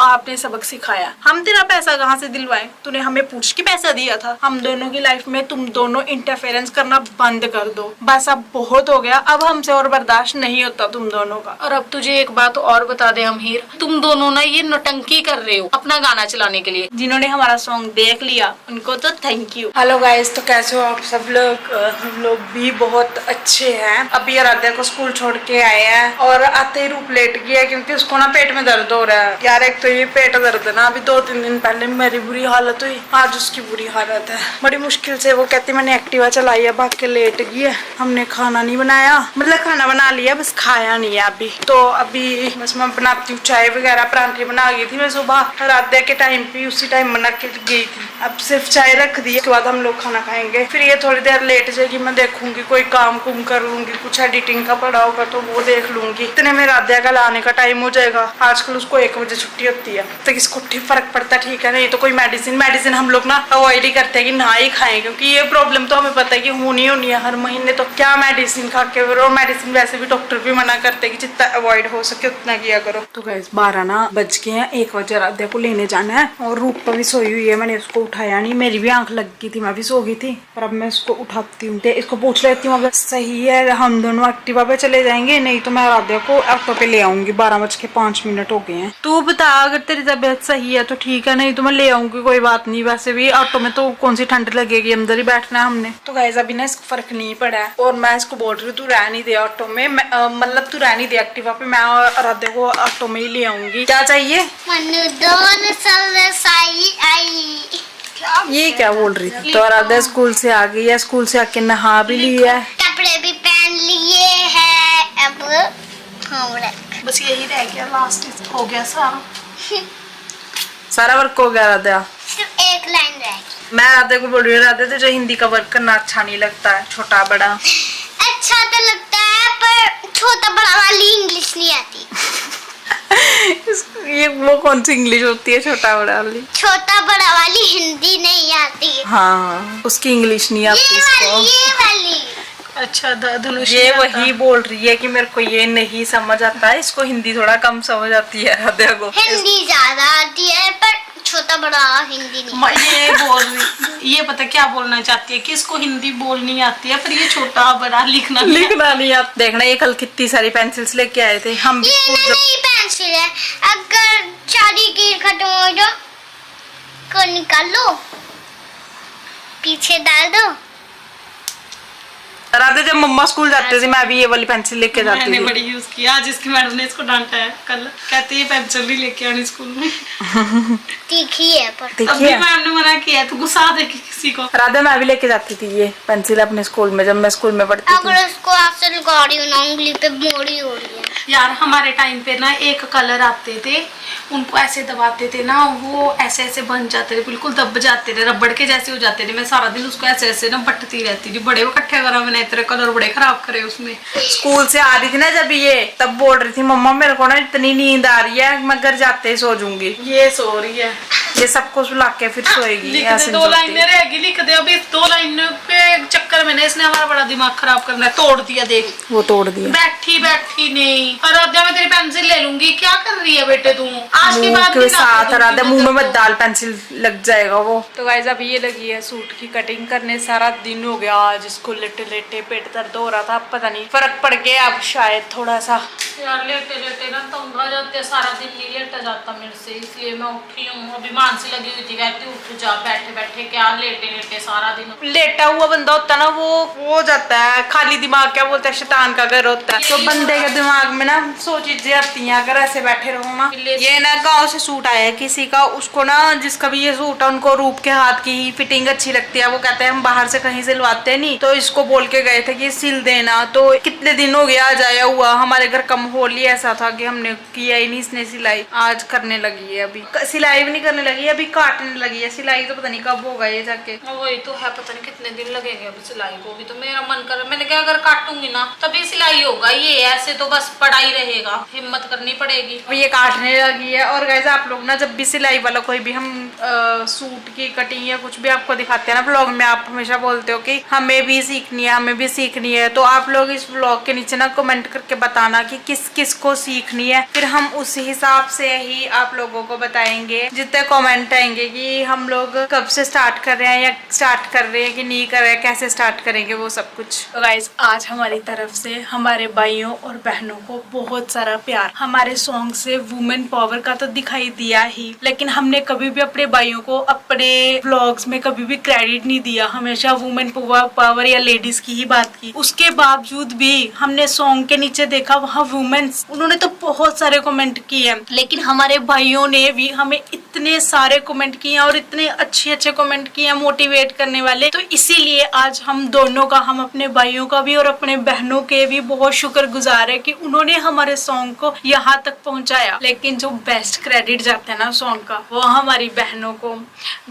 आपने सबक सिखाया। हम तेरा पैसा कहाँ से दिलवाए? तूने हमें पूछ के पैसा दिया था। हम दोनों की लाइफ में तुम दोनों इंटरफेरेंस करना बंद कर दो। बस अब बहुत हो गया, अब हमसे और बर्दाश्त नहीं होता तुम दोनों का। और अब तुझे एक बात और बता दे अमीर, तुम दोनों ना ये नौटंकी कर रहे हो अपना गाना चलाने के लिए। जिन्होंने हमारा सॉन्ग देख लिया उनको तो थैंक यू। हेलो गाइस, तो कैसे हो आप सब लोग? हम लोग भी बहुत अच्छे हैं। अभी आराध्या को स्कूल छोड़ के आए हैं और आते ही रूप लेट गया क्योंकि उसको ना पेट में दर्द हो रहा है। यार एक तो ये पेट दर्द है ना, अभी 2-3 दिन पहले मेरी बुरी हालत हुई, आज उसकी बुरी हालत है। बड़ी मुश्किल से वो कहती मैंने एक्टिवा चलाई है, भाग के लेट गई है। हमने खाना नहीं बनाया, मतलब खाना बना लिया बस खाया नहीं है अभी। तो अभी बस मैं बनाती हूँ चाय वगैरह, परांठे बना गई थी मैं सुबह आराध्या के टाइम पे, उसी टाइम बना के गई थी। अब सिर्फ चाय रख दी, उसके बाद हम लोग खाना खाएंगे। फिर ये थोड़ी देर लेट जाएगी, मैं देखूंगी कोई काम कुम कर लूंगी, कुछ एडिटिंग का पड़ा होगा तो वो देख लूंगी। इतने में आराध्या का लाने का टाइम हो जाएगा। आजकल उसको 1 बजे छुट्टी होती है, तो इसको ठीक फर्क पड़ता है, ठीक है। नहीं तो कोई मेडिसिन हम लोग ना अवॉइड ही करते हैं कि ना ही खाएं, क्योंकि ये प्रॉब्लम तो हमें पता है कि होनी है हर महीने। तो क्या मेडिसिन खा के, और मेडिसिन वैसे भी डॉक्टर भी मना करते हैं कि जितना अवॉइड हो सके उतना किया करो। तो गाइस 12 ना बज गए हैं, 1 बजे आराध्या को लेने जाना है। और रूप पर भी सोई हुई है, मैंने उसको उठाया नहीं, मेरी भी आंख लग गई थी, मैं भी सो गई थी। पर अब मैं इसको उठाती हूँ, इसको पूछ लेती हूँ अगर सही है हम दोनों एक्टिवा पे चले जाएंगे, नहीं तो मैं आराध्या को ऑटो पे ले आऊंगी। 12:05 हो गए हैं। तू बता अगर तेरी तबीयत सही है तो ठीक है, नहीं तो मैं ले आऊंगी, कोई बात नहीं। वैसे भी ऑटो में तो कौन सी ठंड लगेगी, अंदर ही बैठना है हमने। तो गाइस अभी ना इसको फर्क नहीं पड़ा है और मैं इसको बोल रही हूँ तू रह नहीं दे ऑटो में, मतलब तू रह नहीं दे एक्टिवा पे, मैं और आराध्या को ऑटो में ही ले आऊंगी। क्या चाहिए? ये क्या बोल रही थी? तो आराध्या स्कूल से आ गई है, स्कूल से आके नहा भी लिया है, कपड़े भी पहन लिए हैं। अब बस यही रह गया, लास्ट हो गया सारा वर्क हो गया। आराध्या सिर्फ एक लाइन रह गई। मैं आराध्या को बोल रही हूँ, आराध्या तुझे हिंदी का वर्क करना अच्छा नहीं लगता है, छोटा बड़ा अच्छा तो लगता है पर छोटा बड़ा वाली इंग्लिश नहीं आती। ये वो कौन सी इंग्लिश होती है छोटा बड़ा वाली? छोटा बड़ा वाली हिंदी नहीं आती। हाँ उसकी इंग्लिश नहीं आती इसको। ये वाली अच्छा धनुष ये वही बोल रही है कि मेरे को ये नहीं समझ आता है, इसको हिंदी थोड़ा कम समझ आती है आराध्या को। हिंदी ज्यादा आती है पर छोटा बड़ा हिंदी नहीं। ये बोल रही, ये पता क्या बोलना चाहती है कि इसको हिंदी बोलनी आती है पर ये छोटा बड़ा लिखना नहीं आता। देखना ये कल कितनी सारी पेंसिल्स लेके आए थे हम। ये नई पेंसिल है, अगर सारी कीर खत्म हो जाए को निकाल लो, पीछे डाल दो। राधे जब मम्मा स्कूल जाते थे मैं भी ये वाली पेंसिल लेके जाती थी। मैंने बड़ी यूज की, आज इसकी मैडम ने इसको डांटा है, कल कहती है पेंसिल भी लेके आनी स्कूल में। तीखी है पर अभी मैम ने मना किया तो गुस्सा देगी किसी को। राधे मैं भी लेके जाती थी ये पेंसिल अपने स्कूल में, जब मैं स्कूल में पढ़ती थी। अगर उसको आपसे लगा रही हूँ ना उंगली पे मोड़ी हो रही है। यार हमारे टाइम पे ना एक कलर आते थे, उनको ऐसे दबाते थे ना, वो ऐसे ऐसे बन जाते थे, बिल्कुल दब जाते थे, रबड़ के जैसे हो जाते थे। मैं सारा दिन उसको ऐसे ऐसे ना बटती रहती थी, बड़े वो इकट्ठे करा मैंने, तेरे कलर बड़े खराब करे उसमें। स्कूल से आ रही थी ना जब ये, तब बोल रही थी मम्मा मेरे को ना इतनी नींद आ रही है, मैं घर जाते ही सो जाऊंगी। ये सो रही है, ये सबको सुला के फिर सोएगी। लिख दे, 2 लाइनें रहेगी, लिख दे। अभी 2 लाइनों के चक्कर में ना इसने हमारा बड़ा दिमाग खराब करना है, तोड़ दिया। देख वो तोड़ दिया। बैठी नहीं। आराध्या मैं तेरी पेंसिल ले लूंगी, क्या कर रही है बेटे तू? आज के बाद साथ आराध्या मुंह में मत डाल, पेंसिल लग जाएगा वो। तो गाइस अब ये लगी है सूट की कटिंग करने, सारा दिन हो गया आज इसको लेटे लेटे, पेट दर्द हो रहा था, अब पता नहीं फर्क पड़ गया अब शायद थोड़ा सा। यार लेटे लेटे ना तंग आ जाते, सारा दिन नहीं लेटा जाता मेरे से, इसलिए मैं उठी हूँ। अभी मानसी लगी हुई थी, कहती उठ जा, बैठे बैठे क्या लेटे लेटे सारा दिन। लेटा हुआ बंदा होता है ना वो हो जाता है खाली दिमाग, क्या बोलते हैं शैतान का घर होता है। तो बंदे के दिमाग में ना 100 चीजें आती हैं अगर ऐसे बैठे रहो ना। ये ना गाँव से सूट आया है किसी का, उसको ना जिसका भी ये सूट है उनको रूप के हाथ की ही फिटिंग अच्छी लगती है। वो कहते हैं हम बाहर से कहीं से लवाते नहीं, तो इसको बोल के गए थे कि सिल देना। तो कितने दिन हो गया आज आया हुआ, हमारे घर कम होली ऐसा था कि हमने किया ही नहीं, इसने सिलाई आज करने लगी है। अभी सिलाई भी नहीं करने लगी, अभी काटने लगी है। सिलाई तो पता नहीं कब होगा ये जाके। वही तो है, पता नहीं कितने दिन लगेंगे अभी सिलाई को भी। तो मेरा मन कर, मैंने कहा अगर काटूंगी ना तभी सिलाई होगा, ये ऐसे तो बस पड़ा ही रहेगा, हिम्मत करनी पड़ेगी। अब ये काटने लगी है। और गाइस आप लोग ना जब भी सिलाई वाला कोई भी हम सूट की कटिंग या कुछ भी आपको दिखाते हैं ना व्लॉग में, आप हमेशा बोलते हो कि हमें भी सीखनी है, हमें भी सीखनी है। तो आप लोग इस व्लॉग के नीचे ना कमेंट करके बताना कि किस किस को सीखनी है, फिर हम उस हिसाब से ही आप लोगों को बताएंगे। जितने कमेंट आएंगे कि हम लोग कब से स्टार्ट कर रहे हैं या स्टार्ट कर रहे हैं कि नहीं कर रहे हैं, कैसे स्टार्ट करेंगे, वो सब कुछ। तो गाइस आज हमारी तरफ से हमारे भाइयों और बहनों को बहुत सारा प्यार। हमारे सॉन्ग से वुमेन पावर का तो दिखाई दिया ही, लेकिन हमने कभी भी अपने भाइयों को अपने व्लॉग्स में कभी भी क्रेडिट नहीं दिया, हमेशा वुमेन पावर या लेडीज की ही बात की। उसके बावजूद भी हमने सॉन्ग के नीचे देखा वहाँ वुमेन्स, उन्होंने तो बहुत सारे कमेंट किए, लेकिन हमारे भाइयों ने भी हमें इतने सारे कमेंट किए और इतने अच्छे अच्छे कमेंट किए मोटिवेट करने वाले। तो इसीलिए आज हम दोनों का, हम अपने भाइयों का भी और अपने बहनों के भी बहुत शुक्रगुजार है कि उन्होंने हमारे सॉन्ग को यहाँ तक पहुँचाया। लेकिन जो बेस्ट क्रेडिट जाता है ना सॉन्ग का, वो हमारी बहनों को।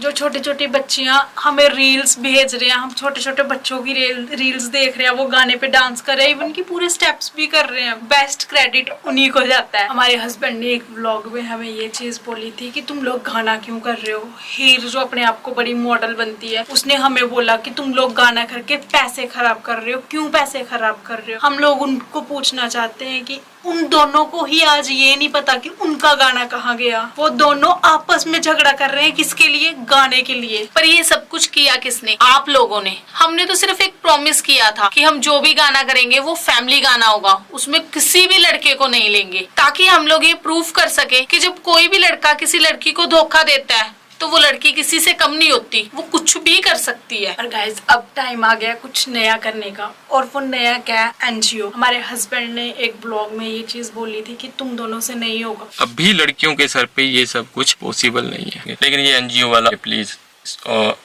जो छोटी छोटी बच्चियां हमें रील्स भेज रहे हैं, हम छोटे छोटे बच्चों की रील्स देख रहे हैं, वो गाने पे डांस कर रहे हैं, इवन की पूरे स्टेप्स भी कर रहे हैं, बेस्ट क्रेडिट उन्हीं को जाता है। हमारे हस्बैंड ने एक व्लॉग में हमें ये चीज बोली थी कि तुम लोग गाना क्यों कर रहे हो। हीर जो अपने आप को बड़ी मॉडल बनती है, उसने हमें बोला कि तुम लोग गाना करके पैसे खराब कर रहे हो, क्यों पैसे खराब कर रहे हो। हम लोग उनको पूछना चाहते हैं कि उन दोनों को ही आज ये नहीं पता कि उनका गाना कहाँ गया। वो दोनों आपस में झगड़ा कर रहे हैं, किसके लिए, गाने के लिए। पर ये सब कुछ किया किसने, आप लोगों ने। हमने तो सिर्फ एक प्रॉमिस किया था कि हम जो भी गाना करेंगे वो फैमिली गाना होगा, उसमें किसी भी लड़के को नहीं लेंगे, ताकि हम लोग ये प्रूव कर सके कि जब कोई भी लड़का किसी लड़की को धोखा देता है तो वो लड़की किसी से कम नहीं होती, वो कुछ भी कर सकती है। और गाइस अब टाइम आ गया कुछ नया करने का, और वो नया क्या है, एनजीओ। हमारे हस्बैंड ने एक ब्लॉग में ये चीज बोली थी कि तुम दोनों से नहीं होगा। अभी लड़कियों के सर पे ये सब कुछ पॉसिबल नहीं है, लेकिन ये एनजीओ वाला प्लीज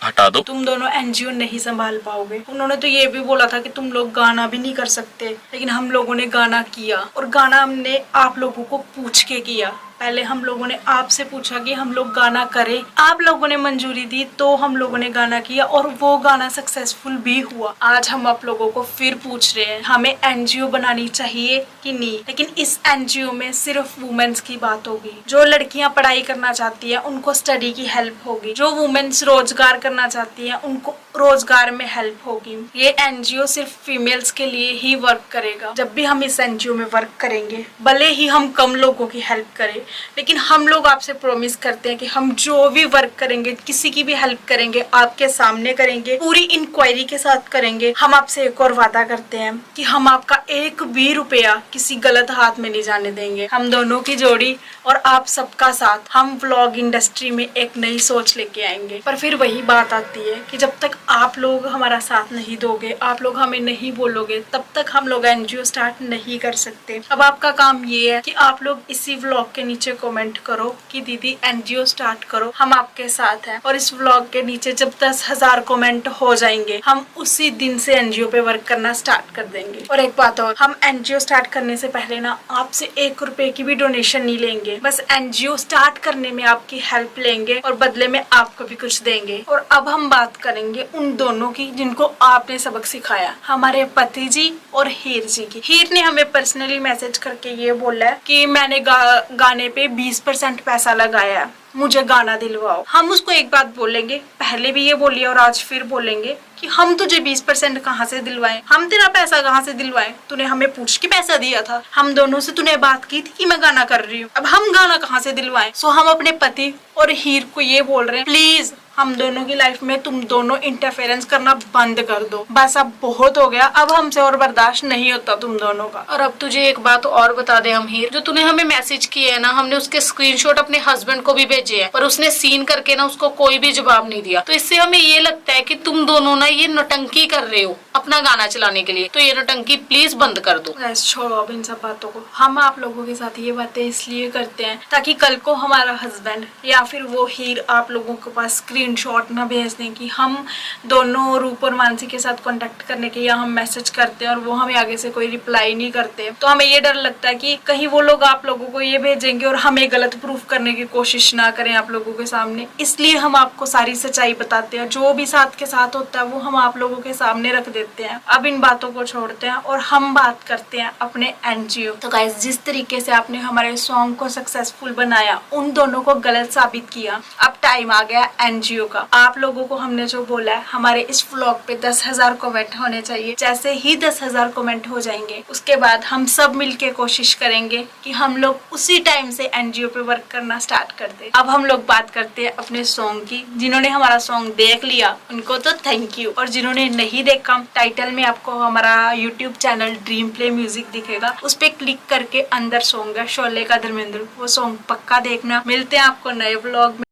हटा दो। तुम दोनों एनजीओ नहीं संभाल पाओगे। उन्होंने तो ये भी बोला था कि तुम लोग गाना भी नहीं कर सकते, लेकिन हम लोगों ने गाना किया, और गाना हमने आप लोगों को पूछ के किया। पहले हम लोगों ने आपसे पूछा कि हम लोग गाना करें, आप लोगों ने मंजूरी दी तो हम लोगों ने गाना किया, और वो गाना सक्सेसफुल भी हुआ। आज हम आप लोगों को फिर पूछ रहे हैं हमें एनजीओ बनानी चाहिए कि नहीं, लेकिन इस एनजीओ में सिर्फ वुमेन्स की बात होगी। जो लड़कियां पढ़ाई करना चाहती है उनको स्टडी की हेल्प होगी, जो वुमेन्स रोजगार करना चाहती है उनको रोजगार में हेल्प होगी। ये एनजीओ सिर्फ फीमेल्स के लिए ही वर्क करेगा। जब भी हम इस एनजीओ में वर्क करेंगे, भले ही हम कम लोगों की हेल्प करें, लेकिन हम लोग आपसे प्रॉमिस करते हैं कि हम जो भी वर्क करेंगे, किसी की भी हेल्प करेंगे, आपके सामने करेंगे, पूरी इंक्वायरी के साथ करेंगे। हम आपसे एक और वादा करते हैं कि हम आपका एक भी रुपया किसी गलत हाथ में नहीं जाने देंगे। हम दोनों की जोड़ी और आप सबका साथ, हम व्लॉग इंडस्ट्री में एक नई सोच लेके आएंगे। पर फिर वही बात आती है कि जब तक आप लोग हमारा साथ नहीं दोगे, आप लोग हमें नहीं बोलोगे, तब तक हम लोग एनजीओ स्टार्ट नहीं कर सकते। अब आपका काम ये है कि आप लोग इसी व्लॉग के नीचे कमेंट करो कि दीदी एनजीओ स्टार्ट करो, हम आपके साथ हैं। और इस व्लॉग के नीचे जब 10,000 कमेंट हो जाएंगे, हम उसी दिन से एनजीओ पे वर्क करना स्टार्ट कर देंगे। और एक बात और, हम एनजीओ स्टार्ट करने से पहले ना आपसे 1 रुपए की भी डोनेशन नहीं लेंगे, बस एनजीओ स्टार्ट करने में आपकी हेल्प लेंगे और बदले में आपको भी कुछ देंगे। और अब हम बात करेंगे उन दोनों की जिनको आपने सबक सिखाया, हमारे पति जी और हीर जी की। हीर ने हमें पर्सनली मैसेज करके ये बोला है कि मैंने गाने पे 20% पैसा लगाया है, मुझे गाना दिलवाओ। हम उसको एक बात बोलेंगे, पहले भी ये बोलिए और आज फिर बोलेंगे कि हम तुझे 20% कहाँ से दिलवाएं, हम तेरा पैसा कहाँ से दिलवाएं, तूने हमें पूछ के पैसा दिया था, हम दोनों से तूने बात की थी कि मैं गाना कर रही हूँ, अब हम गाना कहाँ से दिलवाएं। सो हम अपने पति और हीर को ये बोल रहे हैं, प्लीज हम दोनों की लाइफ में तुम दोनों इंटरफेरेंस करना बंद कर दो, बस अब बहुत हो गया, अब हमसे और बर्दाश्त नहीं होता तुम दोनों का। और अब तुझे एक बात और बता दे हम हीर, जो तूने हमें मैसेज किए है ना, हमने उसके स्क्रीनशॉट अपने हस्बैंड को भी भेजे हैं, पर उसने सीन करके ना उसको कोई भी जवाब नहीं दिया। तो इससे हमें ये लगता है कि तुम दोनों ना ये नौटंकी कर रहे हो अपना गाना चलाने के लिए, तो ये नौटंकी प्लीज बंद कर दो। छोड़ो अब इन सब बातों को। हम आप लोगों के साथ ये बातें इसलिए करते हैं ताकि कल को हमारा हस्बैंड या फिर वो हीर आप लोगों के पास स्क्रीन स्क्रीनशॉट ना भेज दें कि हम दोनों रूप और मानसी के साथ कांटेक्ट करने के या हम मैसेज करते हैं और वो हमें आगे से कोई रिप्लाई नहीं करते, तो हमें ये डर लगता है कि कहीं वो लोग आप लोगों को ये भेजेंगे और हमें गलत प्रूफ करने की कोशिश ना करें आप लोगों के सामने। इसलिए हम आपको सारी सच्चाई बताते हैं, जो भी साथ के साथ होता है वो हम आप लोगों के सामने रख देते हैं। अब इन बातों को छोड़ते हैं और हम बात करते हैं अपने एनजीओ। तो गाइस, जिस तरीके से आपने हमारे सॉन्ग को सक्सेसफुल बनाया, उन दोनों को गलत साबित किया, अब टाइम आ गया एनजीओ का। आप लोगों को हमने जो बोला है, हमारे इस व्लॉग पे 10,000 कमेंट होने चाहिए। जैसे ही 10,000 कमेंट हो जाएंगे, उसके बाद हम सब मिलके कोशिश करेंगे कि हम लोग उसी टाइम से एनजीओ पे वर्क करना स्टार्ट कर दे। अब हम लोग बात करते हैं अपने सॉन्ग की। जिन्होंने हमारा सॉन्ग देख लिया उनको तो थैंक यू, और जिन्होंने नहीं देखा, टाइटल में आपको हमारा YouTube channel dream play music दिखेगा, उस पे क्लिक करके अंदर सॉन्ग है शोले का धर्मेंद्र, वो सॉन्ग पक्का देखना। मिलते हैं आपको नए व्लॉग में।